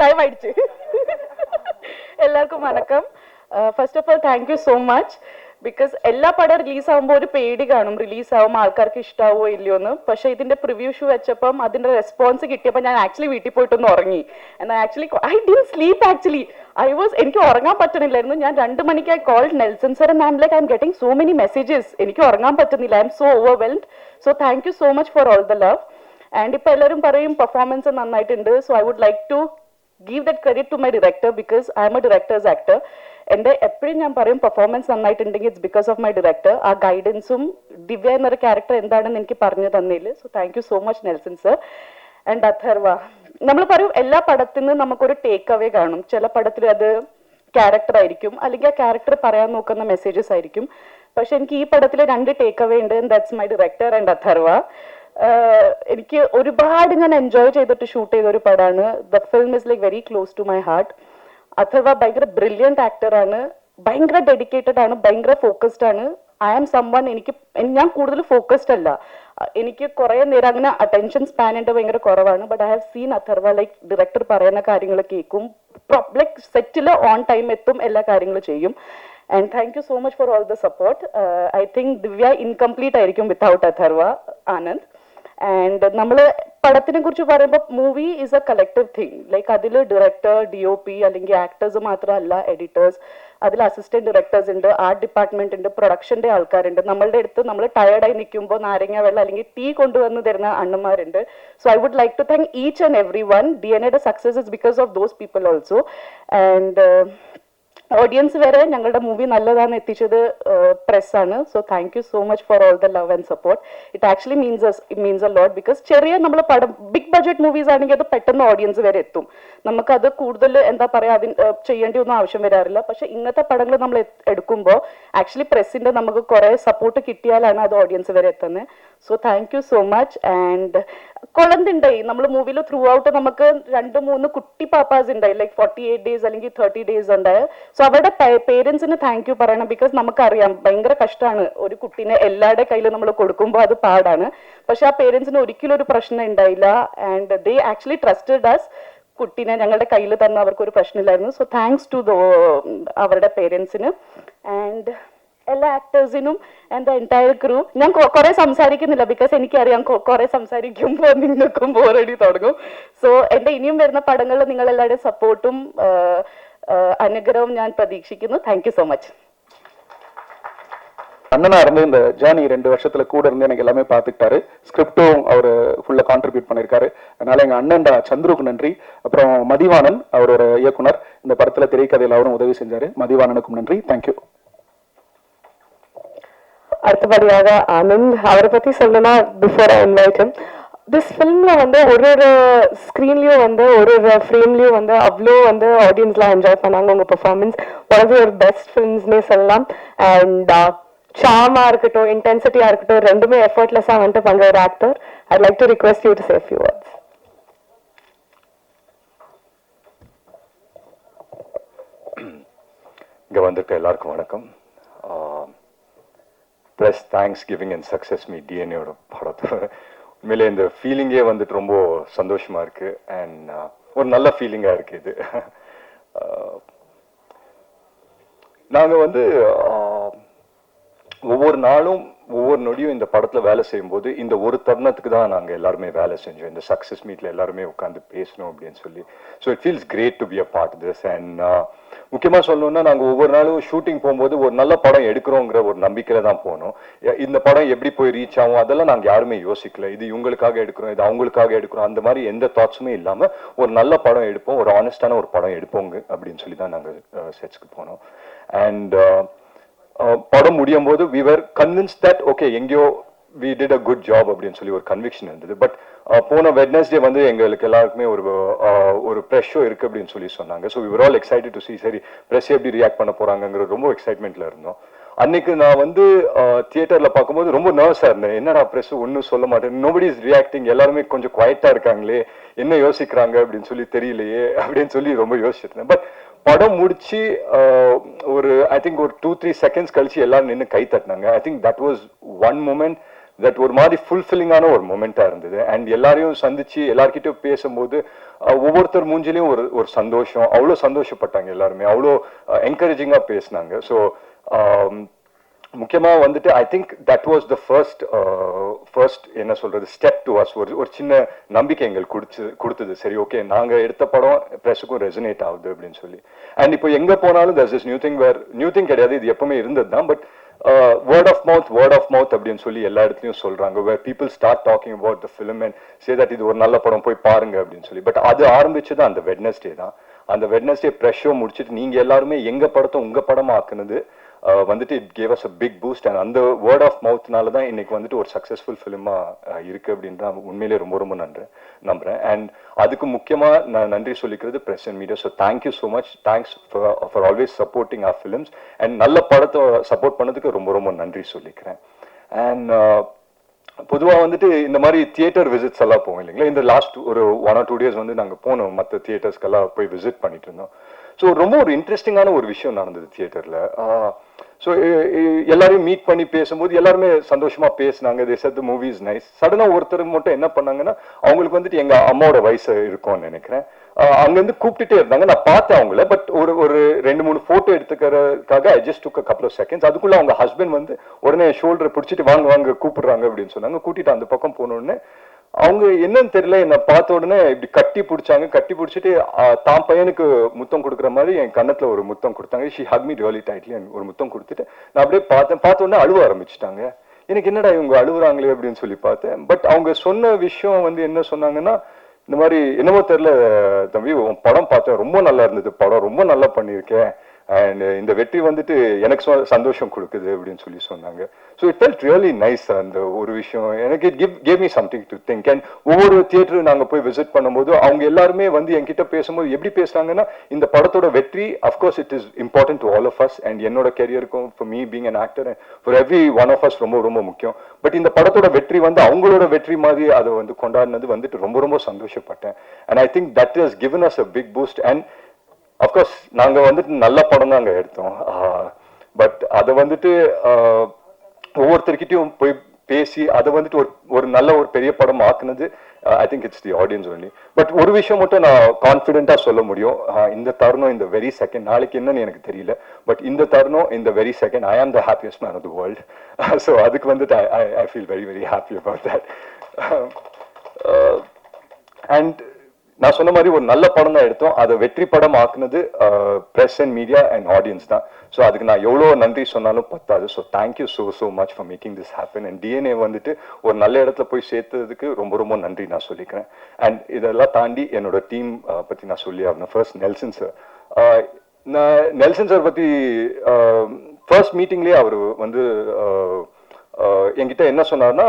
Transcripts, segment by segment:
Time ஆயிடுச்சு. எல்லாருக்கும் வணக்கம். First of all thank you so much. Because എല്ലാ പടം റിലീസ് ആകുമ്പോൾ ഒരു പേടി കാണും, റിലീസ് ആവുമ്പോൾ ആൾക്കാർക്ക് ഇഷ്ടാവോ ഇല്ലയോ എന്ന്. പക്ഷേ ഇതിന്റെ പ്രിവ്യൂ ഷോ വെച്ചപ്പം അതിന്റെ റെസ്പോൺസ് കിട്ടിയപ്പോൾ ഞാൻ ആക്ച്വലി വീട്ടിൽ പോയിട്ടൊന്ന് ഉറങ്ങി. എന്നാൽ actually I did sleep actually. എനിക്ക് ഉറങ്ങാൻ പറ്റണില്ലായിരുന്നു. ഞാൻ 2 മണിക്ക് I called Nelson sir and I'm like I'm getting so many messages. എനിക്ക് ഉറങ്ങാൻ പറ്റുന്നില്ല. I'm so overwhelmed. So thank you so much for all the love. And ഇപ്പോൾ എല്ലാവരും പറയും പെർഫോമൻസ് നന്നായിട്ടുണ്ട്. So I would like to give that credit to my director because I am a director's actor. എൻ്റെ എപ്പോഴും ഞാൻ പറയും performance നന്നായിട്ടുണ്ടെങ്കിൽ it's because of my director. ആ ഗൈഡൻസും ദിവ്യ എന്നൊരു ക്യാരക്ടർ എന്താണെന്ന് എനിക്ക് പറഞ്ഞു തന്നതിൽ so thank you so much Nelson sir. And Atharva, നമ്മൾ പറയും എല്ലാ പടത്തിൽ നിന്ന് നമുക്കൊരു ടേക്ക് അവേ കാണും. ചില പടത്തിൽ അത് ക്യാരക്ടർ ആയിരിക്കും, അല്ലെങ്കിൽ ആ ക്യാരക്ടർ പറയാൻ നോക്കുന്ന മെസ്സേജസ് ആയിരിക്കും. പക്ഷെ എനിക്ക് ഈ പടത്തിൽ 2 ടേക്ക് അവേ ഉണ്ട്. That's my director and Atharva. എനിക്ക് ഒരുപാട് ഞാൻ എൻജോയ് ചെയ്തിട്ട് ഷൂട്ട് ചെയ്ത ഒരു പടമാണ്. The film is like very close to my heart. Atharva ഭയങ്കര ബ്രില്യൻറ്റ് ആക്ടറാണ്, ഭയങ്കര ഡെഡിക്കേറ്റഡ് ആണ്, ഭയങ്കര ഫോക്കസ്ഡ് ആണ്. ഐ ആം സംവൺ, ഞാൻ കൂടുതൽ ഫോക്കസ്ഡ് അല്ല. എനിക്ക് കുറേ നേരം അങ്ങനെ അറ്റൻഷൻ സ്പാൻ എൻ്റെ ഭയങ്കര കുറവാണ്. But I have seen Atharva like director പറയുന്ന കാര്യങ്ങൾ കേൾക്കും, ലൈക്ക് സെറ്റിൽ ഓൺ ടൈം എത്തും, എല്ലാ കാര്യങ്ങളും ചെയ്യും. And thank you so much for all the support. I think Divya incomplete ആയിരിക്കും വിത്തൗട്ട് അഥർവ ആനന്ദ്. ആൻഡ് നമ്മൾ പടത്തിനെ കുറിച്ച് പറയുമ്പോൾ movie is A collective thing. Like അതിൽ ഡയറക്ടർ, DOP അല്ലെങ്കിൽ ആക്ടേഴ്സ് മാത്രമല്ല, എഡിറ്റേഴ്സ്, അതിൽ അസിസ്റ്റന്റ് ഡയറക്ടേഴ്സ് ഉണ്ട്, ആർട്ട് ഡിപ്പാർട്ട്മെന്റ് ഉണ്ട്, പ്രൊഡക്ഷന്റെ ആൾക്കാരുണ്ട്. നമ്മളുടെ അടുത്ത് നമ്മൾ ടയർഡായി നിൽക്കുമ്പോൾ നാരങ്ങ വെള്ളം അല്ലെങ്കിൽ ടീ കൊണ്ടുവന്ന് തരുന്ന അണ്ണന്മാരുണ്ട്. So I would like to thank each and every one. DNA success is because of those people also. And audience വരെ ഞങ്ങളുടെ മൂവി നല്ലതാന്ന് എത്തിച്ചത് പ്രസ്സാണ്. So thank you so much for all the love and support. It actually means a lot. Because ചെറിയ നമ്മൾ പടം big budget movies ആണെങ്കിൽ അത് പെട്ടെന്ന് ഓഡിയൻസ് വരെ എത്തും. നമുക്കത് കൂടുതൽ എന്താ പറയുക, ചെയ്യേണ്ടി ഒന്നും ആവശ്യം വരാറില്ല. പക്ഷെ ഇങ്ങനത്തെ പടങ്ങൾ നമ്മൾ എടുക്കുമ്പോൾ ആക്ച്വലി പ്രസ്സിന്റെ നമുക്ക് കുറെ സപ്പോർട്ട് കിട്ടിയാലാണ് അത് ഓഡിയൻസ് വരെ എത്തുന്നത്. So thank you so much. And കൊളന്തുണ്ടായി നമ്മൾ മൂവിയിൽ ത്രൂ ഔട്ട് നമുക്ക് 2-3 കുട്ടി പാപ്പാസ് ഉണ്ടായി, ലൈക്ക് 48 days അല്ലെങ്കിൽ 30 days ഉണ്ടായ. സോ അവരുടെ പേരൻസിന് താങ്ക് യു പറയണം. ബിക്കോസ് നമുക്കറിയാം ഭയങ്കര കഷ്ടമാണ് ഒരു കുട്ടീനെ എല്ലാവരുടെ കയ്യിൽ നമ്മൾ കൊടുക്കുമ്പോൾ, അത് പാടാണ്. പക്ഷെ ആ പേരൻസിന് ഒരിക്കലും ഒരു പ്രശ്നം ഉണ്ടായില്ല. And they actually trusted us. കുട്ടീനെ ഞങ്ങളുടെ കയ്യിൽ തന്ന അവർക്കൊരു പ്രശ്നമില്ലായിരുന്നു. സോ താങ്ക്സ് ടു അവരുടെ പേരൻസിന് ആൻഡ് എല്ലാ ആക്ടേഴ്സിനും ആൻഡ് ദ എൻറ്റയർ ക്രൂ. ഞാൻ കുറെ സംസാരിക്കുന്നില്ല ബിക്കോസ് എനിക്കറിയാം കുറെ സംസാരിക്കുമ്പോൾ നിങ്ങൾക്കും ബോറടി തുടങ്ങും. സോ എൻ്റെ ഇനിയും വരുന്ന പടങ്ങളിൽ നിങ്ങൾ എല്ലാവരുടെയും സപ്പോർട്ടും അനുഗ്രഹവും ഞാൻ പ്രതീക്ഷിക്കുന്നു. Thank you so much. அண்ணனா இருந்து இந்த ஜேர்னி 2 வருஷத்துல கூட இருந்து எனக்கு எல்லாமே பார்த்துக்கிட்டாரு. ஸ்கிரிப்டும் அவர் ஃபுல்லா கான்ட்ரிபியூட் பண்ணியிருக்காரு. அதனால எங்க அண்ணன்டா சந்துருக்கு நன்றி. அப்புறம் மதிவாணன் அவர் ஒரு இயக்குனர், இந்த படத்துல திரைக்கதையில் அவரும் உதவி செஞ்சாரு. மதிவாணனுக்கும் நன்றி. தேங்க்யூ. அடுத்தபடியாக ஆனந்த், அவரை பத்தி சொல்லணும்னா before I invite him, this ஃபிலிம்ல வந்து ஒரு ஸ்க்ரீன்லயும் வந்து ஒரு ஃப்ரேம்லயும் வந்து அவ்வளோ வந்து ஆடியன்ஸ்லாம் என்ஜாய் பண்ணாங்க. உங்க performance one of your best ஃபிலிம்ஸ்னே சொல்லலாம். அண்ட் சார்மா இருக்கட்டும், இன்டென்சிட்டியா இருக்கட்டும், ரெண்டுமே எஃபர்ட்லெஸ்ஸா வந்துட்டு பண்ற ஒரு actor. I like to request you to say few words. இங்க வந்திருக்க எல்லாருக்கும் வணக்கம். Plus thanks giving and success meet டிஎன்ஏயோட படத்தோட உண்மையிலே இந்த ஃபீலிங்கே வந்துட்டு ரொம்ப சந்தோஷமா இருக்கு. அண்ட் ஒரு நல்ல ஃபீலிங்கா இருக்கு இது. நாங்கள் வந்து ஒவ்வொரு நாளும் ஒவ்வொரு நொடியும் இந்த படத்துல வேலை செய்யும்போது இந்த ஒரு தருணத்துக்கு தான் நாங்கள் எல்லாருமே வேலை செஞ்சோம். இந்த சக்ஸஸ் மீட்ல எல்லாருமே உட்காந்து பேசணும் அப்படின்னு சொல்லி. So it feels great to be a part this. அண்ட் முக்கியமாக சொல்லணும்னா நாங்கள் ஒவ்வொரு நாளும் ஷூட்டிங் போகும்போது ஒரு நல்ல படம் எடுக்கிறோங்கிற ஒரு நம்பிக்கையில தான் போனோம். இந்த படம் எப்படி போய் ரீச் ஆகும் அதெல்லாம் நாங்கள் யாருமே யோசிக்கல. இது இவங்களுக்காக எடுக்கிறோம், இது அவங்களுக்காக எடுக்கிறோம், அந்த மாதிரி எந்த தாட்ஸுமே இல்லாமல் ஒரு நல்ல படம் எடுப்போம், ஒரு ஆனஸ்டான ஒரு படம் எடுப்போங்க அப்படின்னு சொல்லி தான் நாங்கள் செட்ஸ்க்கு போனோம். அண்ட் படம் முடியும் போது we were convinced that okay எங்கேயோ we did a good job அப்படின்னு சொல்லி ஒரு கன்விக்ஷன் இருந்தது. பட் போன வெட்னஸ்டே வந்து எங்களுக்கு எல்லாருக்குமே ஒரு ப்ரெஸ் ஷோ இருக்கு அப்படின்னு சொல்லி சொன்னாங்க. So we were all excited to see சரி ப்ரெஸ் எப்படி ரியாக்ட் பண்ண போறாங்கிற ரொம்ப எக்ஸைட்மெண்ட்ல இருந்தோம். அன்னைக்கு நான் வந்து தியேட்டர்ல பார்க்கும்போது ரொம்ப நர்வஸா இருந்தேன். என்னடா ப்ரெஸ் ஒன்றும் சொல்ல மாட்டேன், நோபடி இஸ் ரியாக்டிங், எல்லாருமே கொஞ்சம் குவைட்டா இருக்காங்களே, என்ன யோசிக்கிறாங்க அப்படின்னு சொல்லி தெரியலையே அப்படின்னு சொல்லி ரொம்ப யோசிச்சிருந்தேன். பட் படம் முடிச்சு ஒரு ஐ திங்க் ஒரு 2-3 seconds கழிச்சு எல்லாரும் நின்று கை தட்டினாங்க. I think that was one moment that ஒரு மாதிரி ஃபுல்ஃபில்லிங்கான ஒரு மொமெண்டா இருந்தது. அண்ட் எல்லாரையும் சந்திச்சு எல்லார்கிட்டயும் பேசும்போது ஒவ்வொருத்தர் மூஞ்சிலையும் ஒரு ஒரு சந்தோஷம், அவ்வளோ சந்தோஷப்பட்டாங்க எல்லாருமே, அவ்வளோ என்கரேஜிங்கா பேசினாங்க. ஸோ முக்கியமா வந்துட்டு ஐ think that was the first என்ன சொல்றது ஸ்டெப் டு அஸ். ஒரு சின்ன நம்பிக்கை எங்களுக்கு கொடுத்தது. சரி, ஓகே, நாங்க எடுத்த படம் ப்ரெஸ்ஸுக்கும் ரெசனேட் ஆகுது அப்படின்னு சொல்லி. அண்ட் இப்போ எங்க போனாலும் தட்ஸ் இஸ் நியூ திங் கிடையாது, இது எப்பவுமே இருந்தது தான். பட் வேர்ட் ஆஃப் மவுத் அப்படின்னு சொல்லி எல்லா இடத்துலயும் சொல்றாங்க. Where people start talking about the film and say that இது ஒரு நல்ல படம், போய் பாருங்க அப்படின்னு சொல்லி. பட் அது ஆரம்பிச்சது அந்த வெட்னஸ்டே தான். அந்த வெட்னஸ்டே ப்ரெஷ் ஷோ முடிச்சுட்டு நீங்க எல்லாருமே எங்க படத்தை உங்க படமா ஆக்குனது வந்துட்டு it gave us a big boost. And அந்த வேர்ட் ஆஃப் மவுத்னால தான் இன்னைக்கு வந்துட்டு ஒரு சக்சஸ்ஃபுல் ஃபிலிமா இருக்கு அப்படின்ற உண்மையிலே ரொம்ப ரொம்ப நம்புறேன். அண்ட் அதுக்கு முக்கியமா நான் நன்றி சொல்லிக்கிறது press and media. So thank you so much, thanks for always supporting our films. And நல்ல படத்தை சப்போர்ட் பண்ணதுக்கு ரொம்ப ரொம்ப நன்றி சொல்லிக்கிறேன். அண்ட் பொதுவாக வந்துட்டு இந்த மாதிரி தியேட்டர் விசிட்ஸ் எல்லாம் போவோம் இல்லைங்களா. இந்த லாஸ்ட் ஒரு 1 or 2 days வந்து நாங்கள் போனோம், மற்ற தியேட்டர்ஸ்க்கெல்லாம் போய் விசிட் பண்ணிட்டு இருந்தோம். ஸோ ரொம்ப ஒரு இன்ட்ரெஸ்டிங்கான ஒரு விஷயம் நடந்தது தியேட்டர்ல. ஸோ எல்லாரையும் மீட் பண்ணி பேசும்போது எல்லாருமே சந்தோஷமா பேசினாங்க. They said the movie is nice. சடனா ஒருத்தர் மட்டும் என்ன பண்ணாங்கன்னா, அவங்களுக்கு வந்துட்டு எங்க அம்மாவோட வயசு இருக்கும்னு நினைக்கிறேன், அங்கிருந்து கூப்பிட்டுட்டே இருந்தாங்க. நான் பார்த்தேன் அவங்கள, பட் ஒரு 2-3 போட்டோ எடுத்துக்கிறதுக்காக I just took a couple of seconds. அதுக்குள்ள அவங்க ஹஸ்பண்ட் வந்து உடனே ஷோல்டரை பிடிச்சிட்டு வாங்க கூப்பிடுறாங்க அப்படின்னு சொன்னாங்க. கூட்டிட்டு அந்த பக்கம் போனோடனே அவங்க என்னன்னு தெரியல, என்னை பார்த்த உடனே இப்படி கட்டி பிடிச்சிட்டு தான் பையனுக்கு முத்தம் கொடுக்குற மாதிரி என் கண்ணத்துல ஒரு முத்தம் கொடுத்தாங்க. She Haq me really tightly. ஒரு முத்தம் கொடுத்துட்டு நான் அப்படியே பார்த்த உடனே அழுவ ஆரம்பிச்சுட்டாங்க. எனக்கு என்னடா இவங்க அழுகுறாங்களே அப்படின்னு சொல்லி பார்த்தேன். பட் அவங்க சொன்ன விஷயம் வந்து என்ன சொன்னாங்கன்னா, இந்த மாதிரி என்னமோ தெரியல தம்பி, உன் படம் பார்த்தேன், ரொம்ப நல்லா இருந்தது, படம் ரொம்ப நல்லா பண்ணியிருக்கேன், அண்ட் இந்த வெற்றி வந்துட்டு எனக்கு சந்தோஷம் கொடுக்குது அப்படின்னு சொல்லி சொன்னாங்க. So it felt really nice. அந்த ஒரு விஷயம் எனக்கு it gave me something to think. And ஒவ்வொரு தியேட்டரும் நாங்கள் போய் விசிட் பண்ணும்போது அவங்க எல்லாருமே வந்து என்கிட்ட பேசும்போது எப்படி பேசுறாங்கன்னா, இந்த படத்தோட வெற்றி of course it is important to all of us. And என்னோட கெரியருக்கும் for me being an actor and for every one of us ரொம்ப ரொம்ப முக்கியம். பட் இந்த படத்தோட வெற்றி வந்து அவங்களோட வெற்றி மாதிரி அதை வந்து கொண்டாடினது வந்துட்டு ரொம்ப ரொம்ப சந்தோஷப்பட்டேன். And I think that has given us a big boost. And of course நாங்க வந்துட்டு நல்ல படம் தான் அங்க எடுத்தோம். பட் அதை வந்துட்டு ஒவ்வொருத்தர்கிட்டையும் போய் பேசி அதை வந்துட்டு ஒரு நல்ல ஒரு பெரிய படம் ஆக்குனது I think it's the audience only. But ஒரு விஷயம் மட்டும் நான் கான்ஃபிடென்ட்டா சொல்ல முடியும், இந்த தருணம் இந்த வெரி செகண்ட், நாளைக்கு என்னன்னு எனக்கு தெரியல, பட் இந்த தருணம் இந்த very second I am the happiest man of the world. So அதுக்கு வந்துட்டு I feel very very happy about that. And நான் சொன்ன மாதிரி ஒரு நல்ல படம் தான் எடுத்தோம், அதை வெற்றி படம் ஆக்குனது press and media and audience தான். ஸோ அதுக்கு நான் எவ்வளோ நன்றி சொன்னாலும் பத்தாது. So thank you so much for making this happen. And DNA வந்துட்டு ஒரு நல்ல இடத்துல போய் சேர்த்ததுக்கு ரொம்ப ரொம்ப நன்றி நான் சொல்லிக்கிறேன். அண்ட் இதெல்லாம் தாண்டி என்னோட டீம் பற்றி நான் சொல்லி ஆகணும். First Nelson sir. நான் நெல்சன் சார் பற்றி ஃபர்ஸ்ட் மீட்டிங்லேயே அவர் வந்து என்கிட்ட என்ன சொன்னார்னா,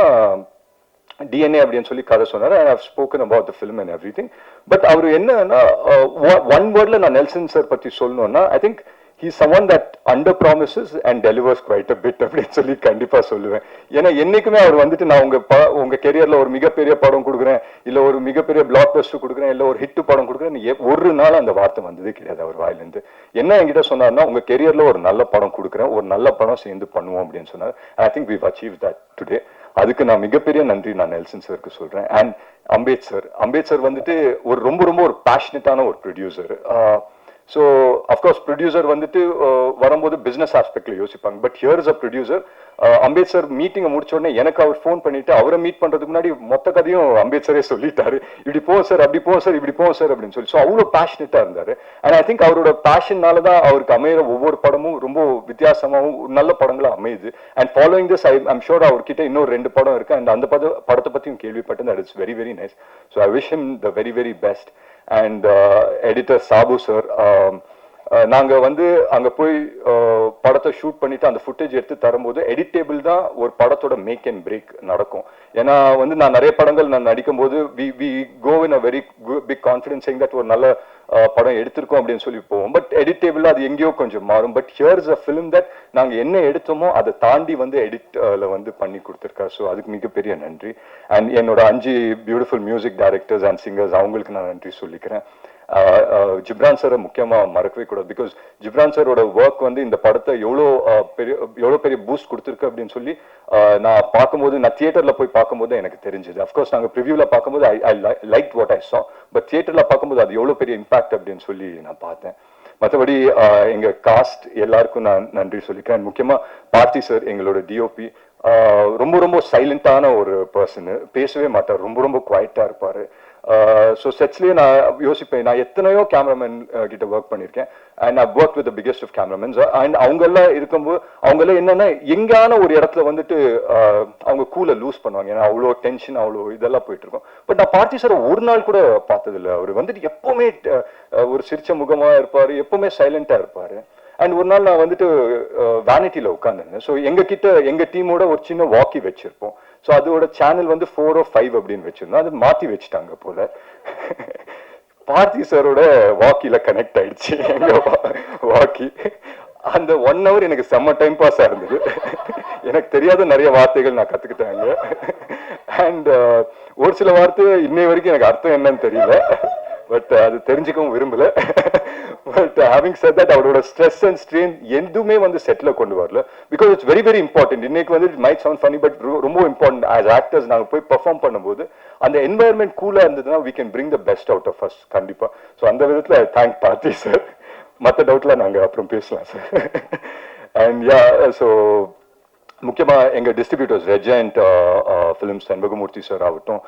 டிஎன்ஏ அப்படின்னு சொல்லி கதை சொன்னார். I have spoken about the film and everything. But அவர் என்னன்னா, ஒன் வேர்ட்ல நான் நெல்சன் சார் பற்றி சொல்லணும்னா, I think he is someone that under promises and delivers quite a bit அப்படின்னு சொல்லி கண்டிப்பா சொல்லுவேன். ஏன்னா என்னைக்குமே அவர் வந்துட்டு நான் உங்க கெரியர்ல ஒரு மிகப்பெரிய படம் கொடுக்குறேன், இல்ல ஒரு மிகப்பெரிய பிளாக் பஸ்டர் கொடுக்குறேன், இல்ல ஒரு ஹிட் படம் கொடுக்குறேன், ஒரு நாள் அந்த வார்த்தை வந்ததே கிடையாது அவர் வாயிலிருந்து. என்ன என்கிட்ட சொன்னார்னா, உங்க கெரியர்ல ஒரு நல்ல படம் கொடுக்குறேன், ஒரு நல்ல படம் சேர்ந்து பண்ணுவோம் அப்படின்னு சொன்னார். I think we've achieved that today. அதுக்கு நான் மிகப்பெரிய நன்றி நான் நெல்சன் சாருக்கு சொல்றேன். அண்ட் அம்பேத் சார் வந்துட்டு ஒரு ரொம்ப ரொம்ப ஒரு பேஷனட்டான ஒரு ப்ரொடியூசர். ஸோ அஃப்கோர்ஸ் ப்ரொடியூசர் வந்துட்டு வரும்போது பிஸ்னஸ் ஆஸ்பெக்ட்ல யோசிப்பாங்க. But here is a producer. அம்பேத் sir மீட்டிங்கை முடிச்ச உடனே எனக்கு அவர் ஃபோன் பண்ணிட்டு அவரை மீட் பண்றதுக்கு முன்னாடி மொத்த கதையும் அம்பேத் சாரே சொல்லிட்டாரு. இப்படி போவோம் சார், அப்படி போவோம் சார், இப்படி போவோம் சார் அப்படின்னு சொல்லி. ஸோ அவ்வளோ பேஷனட்டா இருந்தாரு. அண்ட் ஐ திங்க் அவரோட பேஷன்னால தான் அவருக்கு அமையிற ஒவ்வொரு படமும் ரொம்ப வித்தியாசமாகவும் நல்ல படங்களா அமையுது. And following this I'm sure அவர்கிட்ட இன்னும் 2 படம் இருக்கு. அண்ட் அந்த படத்தை பத்தியும் கேள்விப்பட்டேன். That it's very very nice. So I wish him the very very best. And editor Sabu sir, நாங்க வந்து அங்க போய் படத்தை ஷூட் பண்ணிட்டு அந்த ஃபுட்டேஜ் எடுத்து தரும்போது எடிட் டேபிள் தான் ஒரு படத்தோட மேக் அண்ட் பிரேக் நடக்கும். ஏன்னா வந்து நான் நிறைய படங்கள் நான் நடிக்கும் போது we go in a very big confidence saying that ஒரு நல்ல படம் எடுத்திருக்கோம் அப்படின்னு சொல்லி போவோம். பட் எடிட் டேபிள் அது எங்கேயோ கொஞ்சம் மாறும். But here is a film that நாங்க என்ன எடுத்தோமோ அதை தாண்டி வந்து எடிட்ல வந்து பண்ணி கொடுத்துருக்காரு. ஸோ அதுக்கு மிகப்பெரிய நன்றி. அண்ட் என்னோட 5 beautiful music directors and singers, அவங்களுக்கு நான் நன்றி சொல்லிக்கிறேன். ஜிப்ரான் சாரை முக்கியமா மறக்கவே கூடாது. பிகாஸ் ஜிப்ரான் சாரோட ஒர்க் வந்து இந்த படத்தை எவ்வளோ பெரிய பூஸ்ட் கொடுத்துருக்கு அப்படின்னு சொல்லி நான் பார்க்கும்போது, நான் தியேட்டர்ல போய் பார்க்கும்போது எனக்கு தெரிஞ்சது. அஃப்கோர்ஸ் நாங்கள் ப்ரிவியூல பார்க்கும்போது ஐ லைக் வாட் ஐ சா, பட் தியேட்டர்ல பார்க்கும்போது அது எவ்வளோ பெரிய இம்பாக்ட் அப்படின்னு சொல்லி நான் பார்த்தேன். மற்றபடி எங்க காஸ்ட் எல்லாருக்கும் நான் நன்றி சொல்லிக்கிறேன். முக்கியமா பார்த்தி சார், எங்களோட டிஓபி, ரொம்ப ரொம்ப சைலண்டான ஒரு பர்சனு, பேசவே மாட்டார், ரொம்ப ரொம்ப குவைட்டா இருப்பாரு. ஸோ செட்ஸ்லேயே நான் யோசிப்பேன், நான் எத்தனையோ கேமராமேன் கிட்ட ஒர்க் பண்ணியிருக்கேன், and I work with the biggest of cameramans. And அவங்கெல்லாம் இருக்கும்போது அவங்கெல்லாம் என்னன்னா எங்கான ஒரு இடத்துல வந்துட்டு அவங்க கூலை லூஸ் பண்ணுவாங்க, ஏன்னா அவ்வளோ டென்ஷன் அவ்வளோ இதெல்லாம் போயிட்டு இருக்கும். பட் நான் பார்த்தி சார் ஒரு நாள் கூட பார்த்ததில்லை. அவர் வந்துட்டு எப்பவுமே ஒரு சிரிச்ச முகமா இருப்பாரு, எப்பவுமே சைலண்டா இருப்பாரு. அண்ட் ஒரு நாள் நான் வந்துட்டு வேனிட்டியில உட்காந்துருந்தேன். ஸோ எங்க டீமோட ஒரு சின்ன வாக்கி வச்சிருப்போம். ஸோ அதோட சேனல் வந்து 4 or 5 அப்படின்னு வச்சிருந்தோம். அது மாத்தி வச்சுட்டாங்க போல. பார்த்தி சாரோட வாக்கில கனெக்ட் ஆயிடுச்சு எங்க வாக்கி. அந்த 1 hour எனக்கு செம்ம டைம் பாஸா இருந்தது. எனக்கு தெரியாத நிறைய வார்த்தைகள் நான் கத்துக்கிட்டாங்க. அண்ட் ஒரு சில வார்த்தை இன்னை வரைக்கும் எனக்கு அர்த்தம் என்னன்னு தெரியல, பட் அது தெரிஞ்சுக்கவும் விரும்பல. பட் ஹேவிங் செட் தட், அவரோட ஸ்ட்ரெஸ் அண்ட் ஸ்ட்ரெயின் எதுவுமே வந்து செட்டில் கொண்டு வரல. Because it's very very important. இன்னைக்கு வந்து it might sound funny, but ரொம்ப இம்பார்ட்டன்ட். ஆஸ் ஆக்டர்ஸ் நாங்கள் போய் பெர்ஃபார்ம் பண்ணும்போது அந்த என்வாயர்மெண்ட் கூலா இருந்ததுன்னா we can bring the best out of us கண்டிப்பா. ஸோ அந்த விதத்தில் ஐ தேங்க் பார்த்தி சார். மற்ற டவுட்லாம் நாங்கள் அப்புறம் பேசலாம் சார். அண்ட் யா, ஸோ முக்கியமா எங்க distributors Regent films Shenbagamoorthy sir ஆகட்டும்,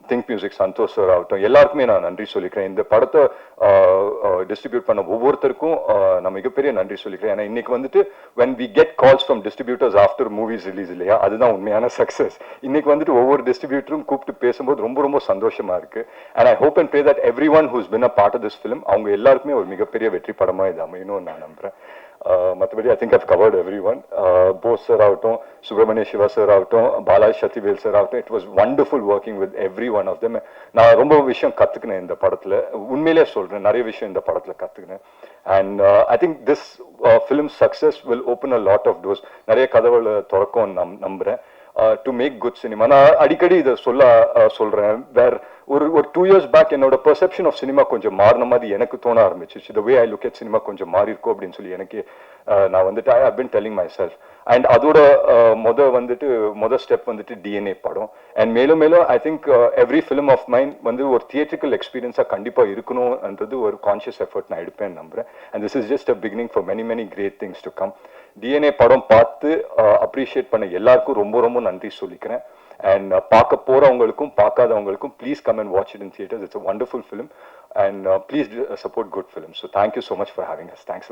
திங்க் மியூசிக் சந்தோஷ் சார் ஆகட்டும், எல்லாருக்குமே நான் நன்றி சொல்லிக்கிறேன். இந்த படத்தை டிஸ்ட்ரிபியூட் பண்ண ஒவ்வொருத்தருக்கும் நான் மிகப்பெரிய நன்றி சொல்லிக்கிறேன். ஏன்னா இன்னைக்கு வந்துட்டு when we get calls from distributors after movies release இல்லையா, அதுதான் உண்மையான சக்சஸ். இன்னைக்கு வந்துட்டு ஒவ்வொரு டிஸ்ட்ரிபியூட்டரும் கூப்பிட்டு பேசும்போது ரொம்ப ரொம்ப சந்தோஷமா இருக்கு. And I hope and pray that everyone who's been a part of this film அவங்க எல்லாருக்குமே ஒரு மிகப்பெரிய வெற்றி படமா இது அமையணும்னு நான் நம்புறேன். மற்றபடி I think I've covered every one. Bose sir ஆகட்டும், சுப்பிரமணிய சிவா சார் ஆகட்டும், பாலாஜி சக்திவேல் சார் ஆகட்டும், it was wonderful working with every one of them. நான் ரொம்ப விஷயம் கற்றுக்கினேன் இந்த படத்தில், உண்மையிலே சொல்கிறேன், நிறைய விஷயம் இந்த படத்தில் கற்றுக்கினேன். And I think this film success will open a lot of doors. நிறைய கதவுகளை திறக்கும் நம்புகிறேன். To make good cinema. நான் அடிக்கடி இதை சொல்றேன். ஒரு 2 years பேக் என்னோட பெர்செப்ஷன் ஆஃப் சினிமா கொஞ்சம் மாறின மாதிரி எனக்கு தோண ஆரம்பிச்சிச்சு. The way I look at cinema கொஞ்சம் மாறி இருக்கும் அப்படின்னு சொல்லி எனக்கு நான் வந்துட்டு I have been telling myself. And அதோட மொதல் ஸ்டெப் வந்துட்டு டிஎன்ஏ படம். அண்ட் மேலும் மேலும் I think every film of mind வந்து ஒரு தியேட்ரிக்கல் எக்ஸ்பீரியன்ஸாக கண்டிப்பாக இருக்கணும்ன்றது ஒரு கான்ஷியஸ் எஃபர்ட் நான் எடுப்பேன்னு நம்புறேன். And this is just a beginning for many many great things to come. DNA படம் பார்த்து அப்ரிஷியேட் பண்ண எல்லாருக்கும் ரொம்ப ரொம்ப நன்றி சொல்லிக்கிறேன். அண்ட் பார்க்க போறவங்களுக்கும் பார்க்காதவங்களுக்கும் please come and watch it in theatres. It's a wonderful film and please support good film. So thank you so much for having us. Thanks.